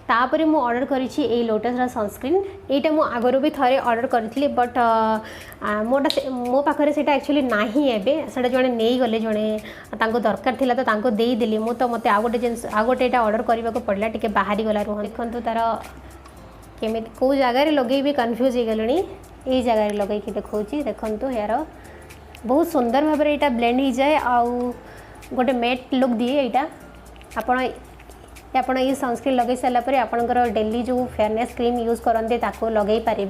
तापर मु order करिछि a lotus रा सनस्क्रीन एटा मु आगरो भी थरे ऑर्डर करथिली बट मो पाखरे सेटा एक्चुअली नाही एबे सेटा जणे नेई गले जणे तांको दरकार थिला तो तांको देई देली मु तो मते आगोटे एटा ऑर्डर करबा को पड़ला टिके बाहरी गला रह देखंतु तार केमे को जगह रे लगे भी कंफ्यूज हे गलणी ए जगह रे लगे कि देखौची देखंतु यार बहुत सुंदर भाबरे एटा ब्लेंड ही जाए आउ गोटे मैट लुक दिए एटा आपण ये सनस्क्रीन लगे सारा पर आपंकर डेली जो फेयरनेस क्रीम यूज करते ताको लगे पारे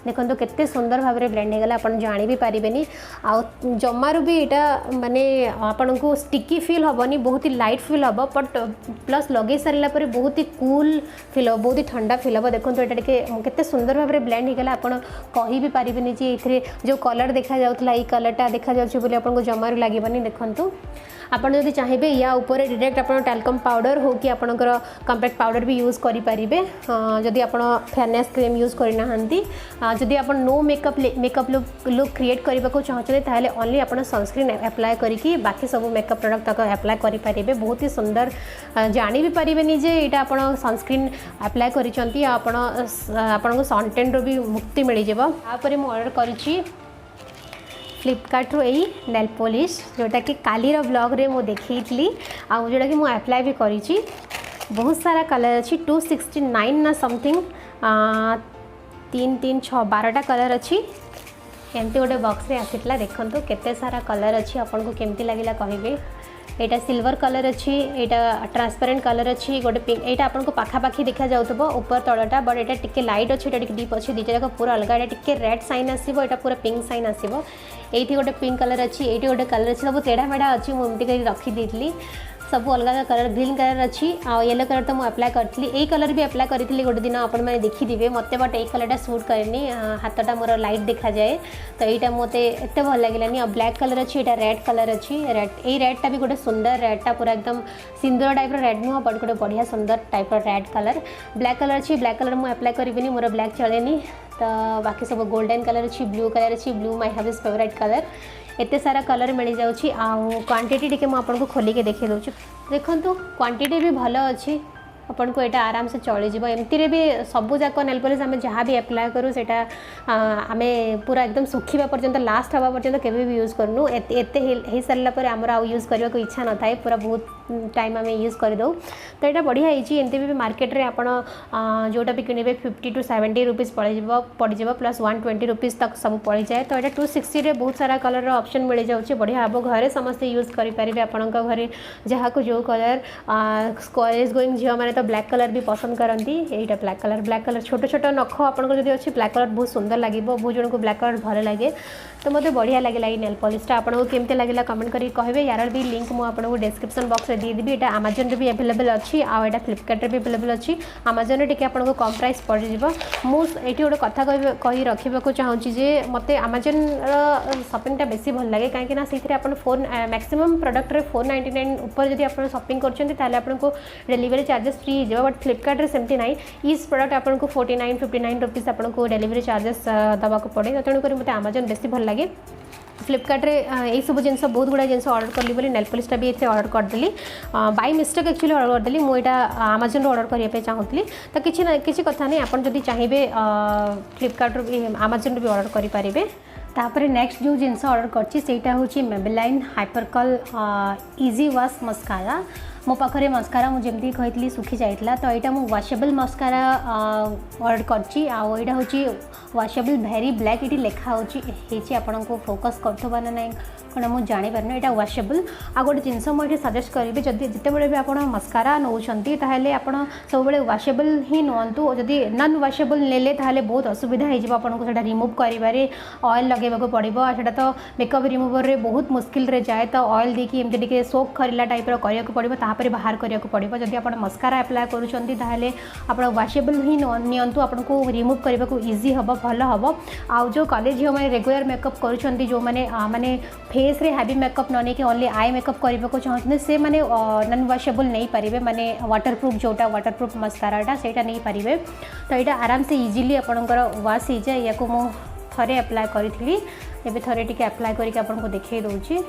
देखो केते सुंदर भाव में ब्लेंड होगा आप जानी भी पारे आ जमारू भी यहाँ माने आपन को स्टिकी फील हेनी बहुत ही लाइट फील हम बट प्लस लगे सारा पर बहुत ही कूल फील हम बहुत ही ठंडा फील हम देखो यहाँ के सुंदर भाव में ब्लेंड होगा आप कही भी पारे जे जो कलर देखा जाऊला ये कलरटा देखा आपको जमारू लगे देखूँ आपड़ जब चाहिए या ऊपर डायरेक्ट आप टैल्कम पाउडर हो कि आपणकर कम्पैक्ट पाउडर भी यूज करें जदि आप फेयरनेस क्रीम यूज करना जदि आप नो मेकअप लुक क्रिएट करने को चाहते हैं ओनली आप सनस्क्रीन एप्लाय करके बाकी सब मेकअप प्रोडक्ट तक एप्लाय करेंगे बहुत ही सुंदर जानी भी पारे जे यहाँ आप सनस्क्रीन एप्लाय कर सनटेन रो भी मुक्ति मिल जापर मुझे ऑर्डर करी फ्लिपकार्ट रो यही नेल पॉलिश जोटा कि काली ब्लॉग रे मु देखी आउ जोटा कि मु अप्लाई भी करी बहुत सारा कलर अच्छी 269 ना समथिंग 3 3 6 12टा कलर अच्छी एमती गोटे बॉक्स रे आसीला देखंतु केते सारा कलर अच्छी आपन को केमती लागिला कहिबे एटा सिल्वर कलर अच्छी एटा ट्रांसपेरेंट कलर अच्छी गोटे पिंक एटा आपन को पाखापाखी देखा जाउतबो ऊपर तळटा बट एटा टिके लाइट अच्छी एटा टिके डीप अच्छी दीटा जाक पूरा अलग एटा टिके रेड साइन आसीबो एटा पूरा पिंक साइन आसीबो एठी गोटे पिंक कलर अच्छी एठी गोटे कलर अच्छी सब टेढ़ा मेढ़ा अच्छी मु एमती करी रखी देइतली सब अलग कलर ग्रीन कलर अच्छी आ येलो कलर तो मुझे अप्लाई करी यही कलर भी अप्लाई करी गोटे दिन आपण मैंने देखिथे मत बट ये कलरटा सूट करनी हाथटा मोर लाइट देखा जाए तो यहाँ मत एत भल लगे ब्लैक कलर अच्छी यहाँ रेड कलर अच्छी रेडटा भी गोटे सुंदर रेडटा पूरा एकदम सिंदूर टाइप रेड नुह बट गोटे बढ़िया सुंदर type red colour black colour अच्छी ब्लैक कलर मुझे अप्लाई करी मोर ब्लैक चलेनी तो बाकी सब गोल्डन कलर अच्छी blue my have is favourite colour एते सारा कलर मिल जाऊँगी क्वांटिटी टिके मुझे खोलिके देखे दूँ देखो क्वांटिटी भी भल अच्छी अपन को यहाँ आराम से चलीज एमती भी सबूक नेल पॉलिश आम जहाँ भी एप्लाय करूँ से आम पूरा एकदम सुखा पर्यंत लास्ट हवा पर्यंत केवे भी यूज करूँ एत हो सारापर आमर आउ यूज करने को इच्छा न थाए पूरा बहुत टाइम आम यूज करदे तो यहाँ बढ़िया एमती भी मार्केट रे आपण जोटा भी किणे 50 to 70 रुपीज पड़ प्लस 120 रुपीज तक सब पड़ जाए तो यहाँ 260 रे बहुत सारा कलर ऑप्शन मिल जाऊँगी बढ़िया हम घरे समस्ते यूज करेंगे आपण घरे जहाँ को जो कलर कॉलेज गोइंग झील मैंने तो ब्लैक कलर भी पसंद करती यहाँ ब्लैक कलर छोट छोट नख आपको जब अच्छी ब्लैक कलर बहुत सुंदर लगे बहुत जन को ब्लैक कलर भल लगे तो मतलब बढ़िया लगे नेल पॉलिशटा आपको केमती लगे कमेंट करके कहे यार भी लिंक मुझे डिस्क्रिप्शन बॉक्स में देदेवी यहाँ आमाजन भी अवेलेबल अच्छी आउ फ्लिपकार्ट भी अवेलेबल अच्छी आमाजन टिके आपको कम प्राइस पड़े मुझे गोटे कथा कही रखा चाहूँगी जे मत आमाजन शॉपिंगटा बेसी भल लगे कहीं फोन मैक्सिमम प्रोडक्ट रे 499 ऊपर जब आप शॉपिंग करको डिलीवरी चार्जेस फ्री हो बट फ्लिपकार्ट रे सेमती नाई इस प्रोडक्ट आपको 49 59 रुपीज आपको डिलीवरी चार्जेस दवा को पड़े तेणुक मत आमाजन बेसी भल लगे फ्लिपकार्ट रे यही सब जिन बहुत गुड़ा जिन ऑर्डर कली बोली नेल पॉलिशटा भी ये ऑर्डर करदेली बाय मिस्टेक एक्चुअली ऑर्डर करदेली मुझे आमाजन ऑर्डर करने चाहूँगी तो किसी कथा नहीं आप जब चाहिए फ्लिपकार्ट आमाजन भी ऑर्डर करेंगे तापर नेक्स्ट जो जिनस ऑर्डर करटा हूँ मेबेलाइन हाइपरकल इजी वॉश मस्कारा मो पाखे मस्कारा मुझे कही सुखी जाइला तो यहाँ मुझे वाशेबल मस्कारा ऑर्डर करटा हूँ वाशेबल भेरी ब्लैक ये लिखा होती को फोकस कर ना ना कौन मुझे जापारे यहाँ वाशेबल आ गए जिनस मुझे सजेस्ट करी जदि जितेबाला भी आप मस्कारा नौ आप सब वाशेबल ही नुंतु जदि नन वाशेबल नेले बहुत असुविधा हो रिमूव कर ऑयल लगे पड़ो से तो मेकअप रिमूवर रे बहुत मुश्किल रे जाए तो ऑयल देकी एमती सोक खरीला टाइप करा पड़ो तापर बाहर करा पड़ो जदि आप मस्कारा एप्लाय करें आप वाशेबल ही नियंतु आपको रिमूव करने को इजी हम भल हम आउ जो कॉलेज झील मैंने रेगुलर मेकअप कर जो मैंने माने फेस रे हैवी मेकअप न नहीं ओनली आई मेकअप करने को चाहते से मैंने नन वाशेबल नहीं पारे माने वाटरप्रूफ जोटा वाटरप्रूफ मस्काराटा से नहीं पारे तो यहाँ आराम से इजिली आपंकर वाश हो जाए या मुझे थे एप्लाय करी एवं थे टी एप्लाय करके आपको देखे दूँगी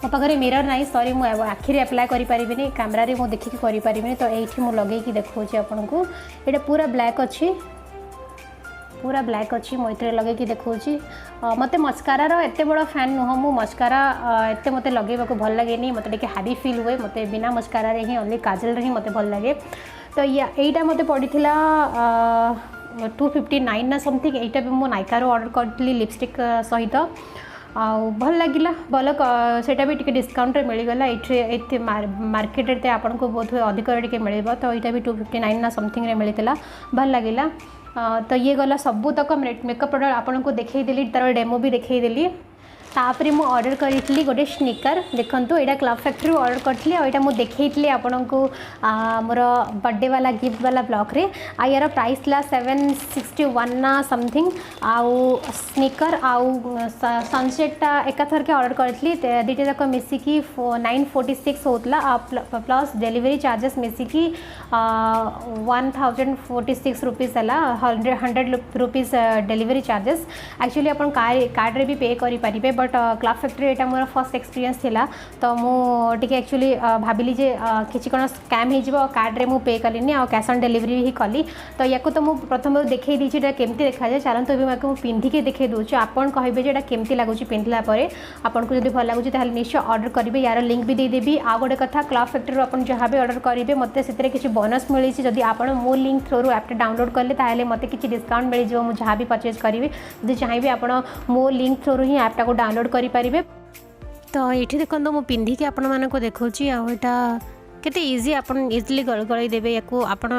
मो पाखे मिरर ना सॉरी मु आखिरी अप्लाई करें कैमेरा मु देखिकी करें तो ये मुझे लगे देखा आपन को ये पूरा ब्लैक अच्छी पूरा ब्लैक अच्छी मुझे लगे देखा मत मस्कारार एत बड़ फैन नुह मु मस्कारा एत मत लगे भल लगे मत हैवी फील हुए मत बिना मस्कारा ही ओनली काजल ही मत भल लगे तो यहीटा मत पड़ा 259 ना समथिंग यहीटा भी मुझे नायकार ऑर्डर करी लिपस्टिक सहित भल लगिला भल सेटा भी टिके डिस्काउंट रे मिलगला ये मार्केट रे आपन को बहुत अधिक टिके मिल तो यहाँ भी 259 ना समथिंग रे मिलता भल लगिला तो ये गला सबू तक मेकअप प्रोडक्ट आपन को देखई तार डेमो भी देखईदेली तापरे मु ऑर्डर करी गोटे स्निकर देखूँ यहाँ क्लब फैक्ट्री ऑर्डर करी यहाँ मुझे देखी आपण को मोर बर्थडे वाला गिफ्ट वाला ब्लॉग रे यार प्राइस ला 761 ना समथिंग आउ स्निकर आउ सनसेटा एकाथर के ऑर्डर करी दुटा जाक मिसिकी 946 होता प्लस डेलीवरी चार्जेस मिसिकी 1046 रुपीज है 100 रुपीज डेलीवरी चार्जेस एक्चुअली आप कार्ड रे भी पे करें बट क्लब फैक्ट्री यहाँ मोर फर्स्ट एक्सपीरियंस थिला तो मुझे एक्चुअली भाविली जे किसी कौन स्कैम हो कार्ड रे मु पे कलिनी आ कैश ऑन डिलीवरी ही कली तो या तो मुझे प्रथम देखई दीची केमती देखा जाए चलते भी पिंधिकी देखई दूँ आपन कहे जे केमती लगुच पिंधला आपन को जब भल लगुच निश्चय ऑर्डर करेंगे यार लिंक भी देदेवी आ गोटे कथा क्लब फैक्ट्री आप जहाँ भी ऑर्डर करेंगे मत से किसी बोनस मिली जदि आप मो लिंक थ्रू ऐप डाउनलोड कले ताहले मत किसी डिस्काउंट मिल जाए मुझे जहाँ भी परचेज करी जब चाहिए आप मो लिंक थ्रू ही ऐपटा को डाउनलोड करें तो ये देखो मु पिंधिकी आपण मानक देखौची आटा केते इजी आपन इजिली गलई देबे याको आपन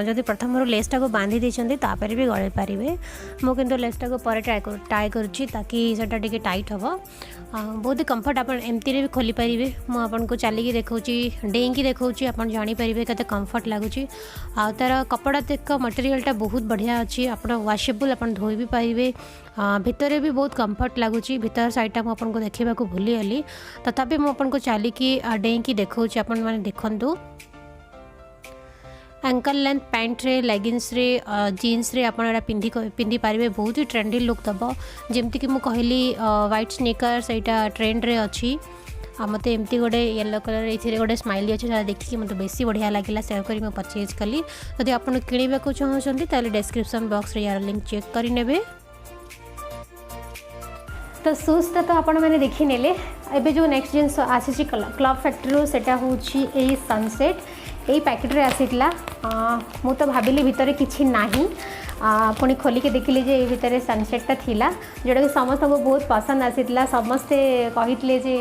जदि प्रथम लेसटा को बांधी देछंती तापर भी गलई पारिबे मो किंतु लेसटा को पर ट्राई करूची ताकि सेटा टिके टाइट हबो बहुत ही कंफर्ट आप एमती रे भी खोली पारिबे मु आपन को चलिकी देखौची डेंकी देखौची आपन जानि पारिबे केते कंफर्ट लागुची आ तार कपड़ा तक मटेरियलटा बहुत बढ़िया अच्छी आपन वाशेबल आपन धोई भी पारिबे भितर भी बहुत कंफर्ट लगुच भितर साइडटा मुझे को देखा भूली गली तथापि मुझे को चलिकी डेईकी देखा आपण मैंने देखु एंकल लेंथ पैंट रे लेगिंग्स रे जीन्स रे आप पिंधि पारे बहुत ही ट्रेंडी लुक दब जमती कि मुझे कहली व्हाइट स्निकर्स यहाँ ट्रेंड रे अच्छी मत एमती गोटे येलो कलर ये गोटे स्माइली अच्छे देखिए मतलब बेसी बढ़िया लगे सेव कर मैं परचेज कली जब आप किणवा चाहते डिस्क्रिप्शन बॉक्स रे यार लिंक चेक करें तो शूजटा तो आपण मैंने देखी नेले एबे जो नेक्स्ट जिन आसी क्लब फैक्ट्री सेटा होची ए सनसेट यही पैकेट रे आसीला मु तो भाविली भितर किछि नाही पुणी खोलिके देखिली जे भितर सनसेटा थिला जोटा कि समस्त को बहुत पसंद आसीला समस्ते कहितले जे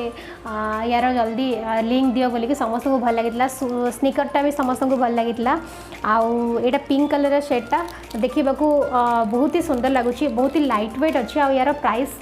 यार जल्दी लिंक दियो बोली कि समस्त को भल लागितला स्निकरटा भी समस्त को भल लागितला आउ एटा पिंक कलर शेडटा देखा बहुत ही सुंदर लगुच बहुत ही लाइट वेट अच्छी आ यार प्राइस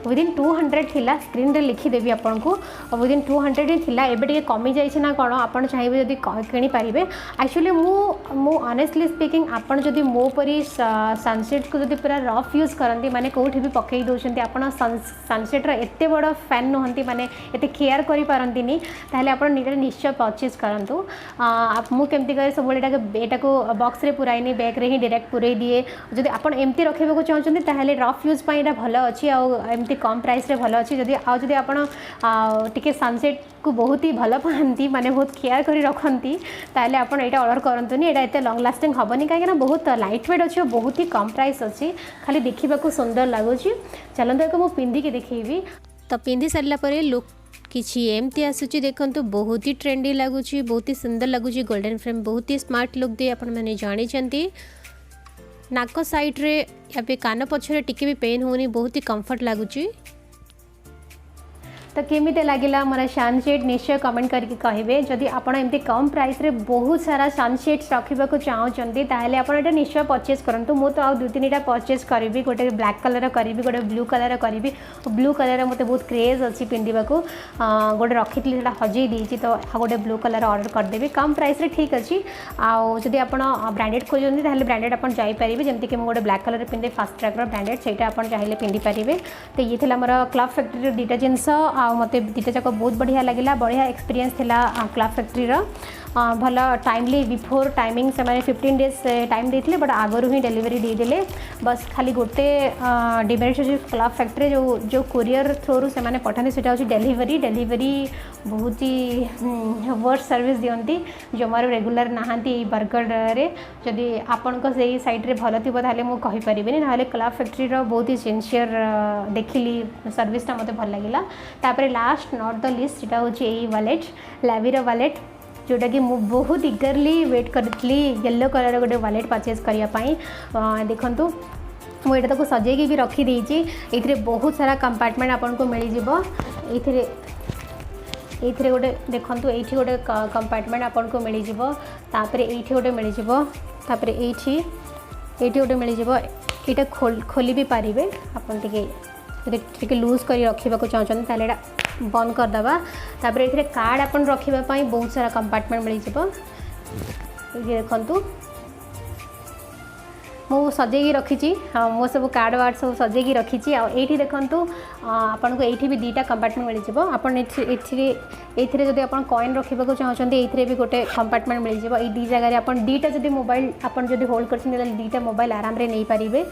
विदिन 200 थिला स्क्रीन रे लिखिदेवी आपन को विदिन 200 ही थिला एबे टिके कमी जाइछि ना कोन आपन चाहिबे जदी किनि पारिबे एक्चुअली मु ऑनेस्टली स्पीकिंग आपन जदी मो परी सनसेट को जदी पूरा रफ यूज करंती माने कोठी भी पकई दोछंती आपन सनसेट रा एते बड़ फैन नहंती माने एते केयर करि पारंतीनी ताहले आपन निश्चय परचेज करंतु मु केमती करे सब एटा को बॉक्स रे पुराइनी बैग रे ही डायरेक्ट पुरई दिए जदि आपन एमती रखिबा चाहते ताहले रफ यूज पाई एटा भल अच्छी आमती कम प्राइस रे भल अच्छी जदि आपन टिके सनसेट को बहुत ही भल पाती माने बहुत केयर करी रखती ताहले आपन एटा ऑर्डर करंतुनी एटा एते लॉन्ग लास्टिंग हबनी काहे बहुत लाइट वेट अच्छी बहुत ही कम प्राइस अच्छी खाली देखा सुंदर लगुच चलते एक मुझे पिंधिकी देखी तो पिंधि सारा पर लुक किसी एमती आसूची देखंतु बहुत ही ट्रेंडी लगुच बहुत ही सुंदर लगुच गोल्डन फ्रेम बहुत ही स्मार्ट लुक दे आपण मैंने जानी नाक साइड रे या पे कान पछरे टिके भी पेन होनी बहुत ही कंफर्ट लगुच तो केमी लगिला मोर सनसेट निश्चय कमेंट करके कहे जदि आपड़ एमती कम प्राइस रे बहुत सारा सनसेट्स रखा चाहते ताहले आप निश्चय परचेज करूँ मु तो दु तीन परचेज करी गोटे ब्लैक कलर करी गोटे ब्लू कलर करी ब्लू कलर मत बहुत क्रेज अच्छी पिंधा गोटे रखी थी हजई देती तो गोटे ब्लू कलर ऑर्डर करदेवी कम प्राइस रे ठीक अच्छी आदि आप ब्रांडेड खोजते ताहले ब्रांडेड आप जापर जमीक गोटे ब्लैक कलर पिंधे फास्ट ट्रैक ब्रांडेड से आप चाहिए पिंधि पारे तो ये थी मोर क्लब फैक्ट्री दुटा जिनस मत दुटा जाक बहुत बढ़िया लगे बढ़िया एक्सपीरियंस थिला क्लब फैक्ट्री भल टाइमली बिफोर टाइमिंग से 15 डेज टाइम देते बट आगु ही डेलीवरी देदेले बस खाली गोटे डिमेरिट अच्छे क्लब फैक्ट्री जो कोरियर थ्रू से पठाते से डेलीवरी बहुत ही वर्स्ट सर्विस दिखती जमार रेगुलर नहांती बरगढ़ जदि आपण से साइड्रे भल थी मुझे कहीपरि ना क्लब फैक्ट्री बहुत ही सिंसियर देखिली सर्विसटा मत भल लगे तापर लास्ट नॉट द लिस्ट यहाँ हूँ यही वालेट लावीर वालेट जोटा कि मुझे बहुत इगरली वेट करी येलो कलर गोटे वालेट परचेज करने देखु मुझे ताको सजेगी भी रखीदे ये बहुत सारा कंपार्टमेंट आपन को मिल जाए ये गोटे देखु ये गोटे कंपार्टमेंट आपन को मिल जाए ये गोटे मिल जाए ये गोटे मिल जाए ये खोली भी पारे आपन टे लूज कर रखा चाहते हैं बंद करदे तापर ये कार्ड आपन रखापी बहुत सारा कंपार्टमेंट मिल जाए देखु मु सजेगी रखी मो सब कार्ड वार्ड सब सजेगी रखी ये देखु आपन को ये भी दुटा कंपार्टमेंट मिल जाए आपन जब आप कॉइन रखा चाहते ये भी गोटे कंपार्टमेंट मिल जाए ये जगह आप दुटा जब मोबाइल आप होल्ड कर दुटा मोबाइल आराम से नहीं पारे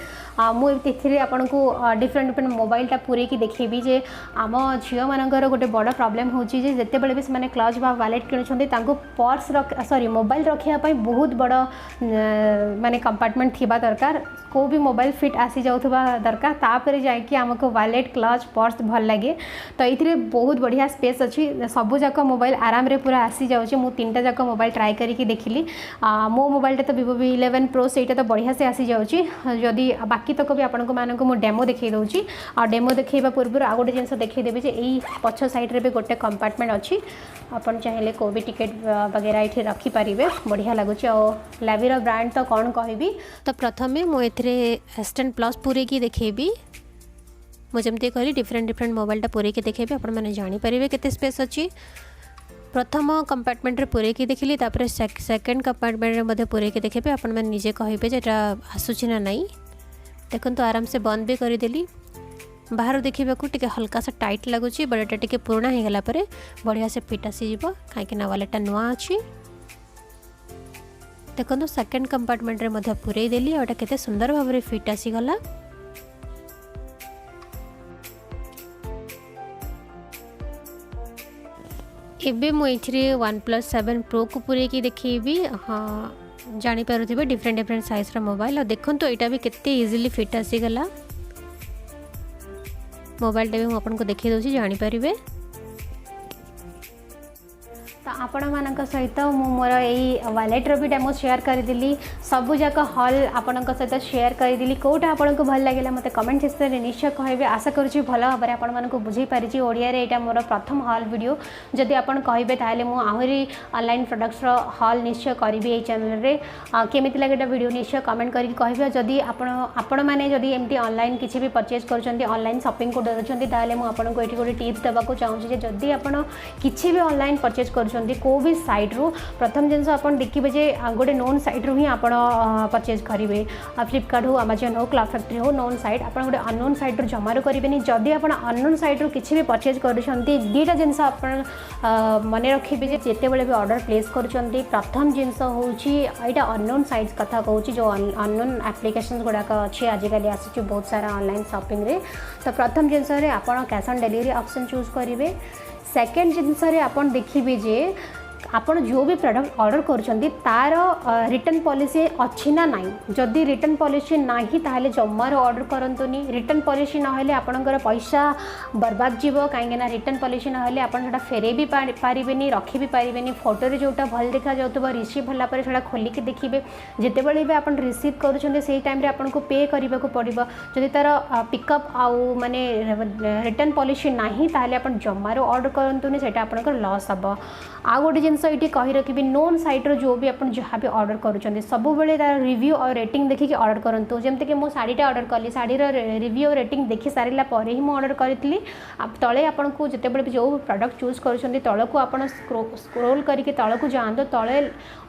मुझे आपन को डिफरेंट डिफरेंट मोबाइलटा पूरेकी देखी जे आम झील मानकर गोटे बड़ प्रॉब्लम होची जे जिते बड़े भी से क्लच बा वालेट किणुछंती पर्स सॉरी मोबाइल रखापी बहुत बड़ माने कंपार्टमेंट थिबा दरकार को भी मोबाइल फिट आसी जाउथबा दरकार तापर जाकि आमको वालेट क्लच पर्स भल लगे तो ये बहुत बढ़िया स्पेस अच्छी सबू जाक मोबाइल आराम रे पूरा आसी जाउची मु तीनटा जाक मोबाइल ट्राई करके देखिली मो मोबाइलटा तो Vivo V11 Pro सेटा तो बढ़िया से आसी जाउची जदि बाकी तक भी आपन को मानको मु डेमो देखै दउची आ डेमो देखैबा पूर्व आ गोटे जिनस देखै देबे जे एई पछ साइड रे भी गोटे कंपार्टमेंट अच्छी आपन चाहेले को भी टिकट वगैरह ये रखी पारिबे बढ़िया लगुच लावीर ब्रांड तो कौन कहबी तो प्रथमे मु एथरे S10 Plus पूरे की देखेबी मुझे कहली डिफरेंट डिफरेंट मोबाइलटा पूरे की देखेबी आपण माने जानि परिबे केते स्पेस अछि प्रथम कंपार्टमेंट रे पूरे की देखिली तापर सेकंड कंपार्टमेंट रे मध्ये पूरे की देखेबे आपण माने निजे कहबे जेटा आसुछि ना नाही देखन तो आराम से बंद भी कर देली बाहर देखा टे हल्का सा टाइट लगुच बट टे पुराना हो गला बढ़िया से फिट आसीज कहीं वालेटा नुआ अच्छी देखो सेकेंड कंपार्टमेंट रे मध्य पूरे देली और केते सुंदर भाव में फिट आसीगला एबे मुझे OnePlus 7 Pro को पूरे की देखी हाँ जानीपे डिफरेंट डिफरेंट साइज मोबाइल और देखो तो यहाँ भी केते इजीली फिट आसीगला मोबाइल टा भी आपको देखी दूसरी जानीपारे तो आपण मान सहित मोर यही वालेट्र भी डेमो शेयर करदेली सबू जाक हॉल आपण सहित शेयर करदेली कौटा आपन को भल लगे मत कमेंट सेक्शन में निश्चय कहबे आशा करुँची भल भाव में आपण मानक बुझे पारिछि ओडिया रे एटा मोर प्रथम हॉल वीडियो जदि आपण कहबे ताले मु आहुरी ऑनलाइन प्रोडक्ट्स रो हॉल निश्चय करिबे ए चैनल रे केमिति लागेटा वीडियो निश्चय कमेंट करके कहबे जदि आपण माने जदि एमती ऑनलाइन किछि भी परचेज करछन्ती ऑनलाइन शॉपिंग को डरछन्ती ताले मु आपण को एठी गोटे टिप्स देबा को चाहूँ जे जदि आपण किछि भी ऑनलाइन परचेज करछन्ती को भी साइट रू प्रथम जिनस आप देखिए जे गोटे नोन साइट रू ही आप परचेज करेंगे फ्लिपकार्ट हो अमेजन हो क्लब फैक्ट्री हो नोन साइट आप गोटे अननोन साइट रू जमार करेंगे जदि आप अननोन साइट रू किसी भी परचेज कर दुईटा जिनस आप मन रखिए जिते बड़े भी ऑर्डर प्लेस कर प्रथम जिनस हूँ यहाँ अननोन साइट कथा कहूँ जो अननोन एप्लिकेशंस गुड़ाक अच्छे आजिकल आसूँ बहुत सारा ऑनलाइन शॉपिंग रे तो प्रथम जिनस आप cash on delivery option choose करेंगे सेकेंड जिनस आपन देखिए जे आपण जो भी प्रोडक्ट ऑर्डर करछन्ती तार रिटर्न पॉलिसी अच्छी ना नहीं जदि रिटर्न पॉलिसी नहीं ताहले जमार ऑर्डर करंतुनी रिटर्न पॉलिसी ना हेले आपनकर पैसा बर्बाद जीवो काहे ना रिटर्न पॉलिसी ना हेले आपण सेटा फेरे भी पारिबेनी रखी भी पारिबेनी फोटो रे जोटा भल देखा जाउतबा रिसीव होला पर सेटा खोली के देखिबे जेते बेले भी आपण रिसीव करूछन्ते सेही टाइम रे आपण को पे करबा को पड़िबो जदि तार पिकअप आउ माने रिटर्न पॉलिसी नहीं ताहले आपण जमार ऑर्डर करंतुनी सेटा आपनकर लॉस हबो आ गोटे जिनस ये कही रखी नोन साइट्र जो भी आप जहाँ भी ऑर्डर करुँच सब बेले तार रिव्यू और रेटिंग देखिए ऑर्डर करूँ जमती कि मो शाढ़ीटा ऑर्डर कली शाढ़ीर रिव्यू और रेटिंग देखी सारा पर ही मुझे ऑर्डर करी तले आपन को जिते बड़े जो प्रोडक्ट चूज कर तल को आप स्क्रोल करके तल को जातु तले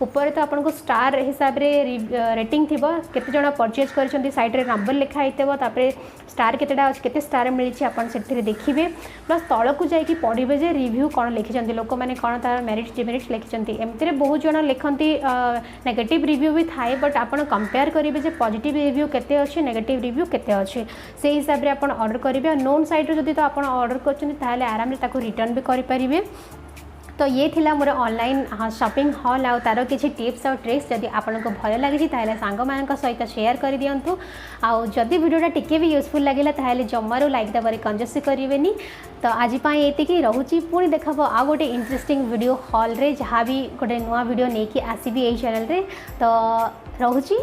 ऊपर तो आपको स्टार हिसाब से रेटिंग थी केते जण परचेज कर साइट्रे नंबर लिखाई तापर स्टार केते स्टार मिली आप देखिए प्लस तल को जाकि पढ़े जे रिव्यू कौन लिखिं लोक मैंने कौन तार मेरिट जी डिमेरिट्स लिखिं एमती बहुत जन लिखती नेगेटिव रिव्यू भी थाए बट आपड़ कंपेयर करेंगे जे पॉजिटिव रिव्यू केते अच्छे नेगेटिव रिव्यू केते अच्छे से हिसाब से आप ऑर्डर करेंगे नोन साइट जब तो आप ऑर्डर कर आराम से रिटर्न भी करेंगे। तो ये थिला मोर ऑनलाइन शॉपिंग हॉल आ तार किसी टिप्स और ट्रिक्स जदि आपको भल लगी सांग मान सहित शेयर कर दिंतु आदि वीडियोटा टिके भी यूजफुल लगे जमारू लाइक दबारे कंजूस करेंगे। तो आज ये रोचे पुणी देखा आ गोटे इंटरेस्टिंग वीडियो हॉल रे जहाँ भी गोटे नुआ वीडियो नहीं कि आसबि यही चैनल रे। तो रोची।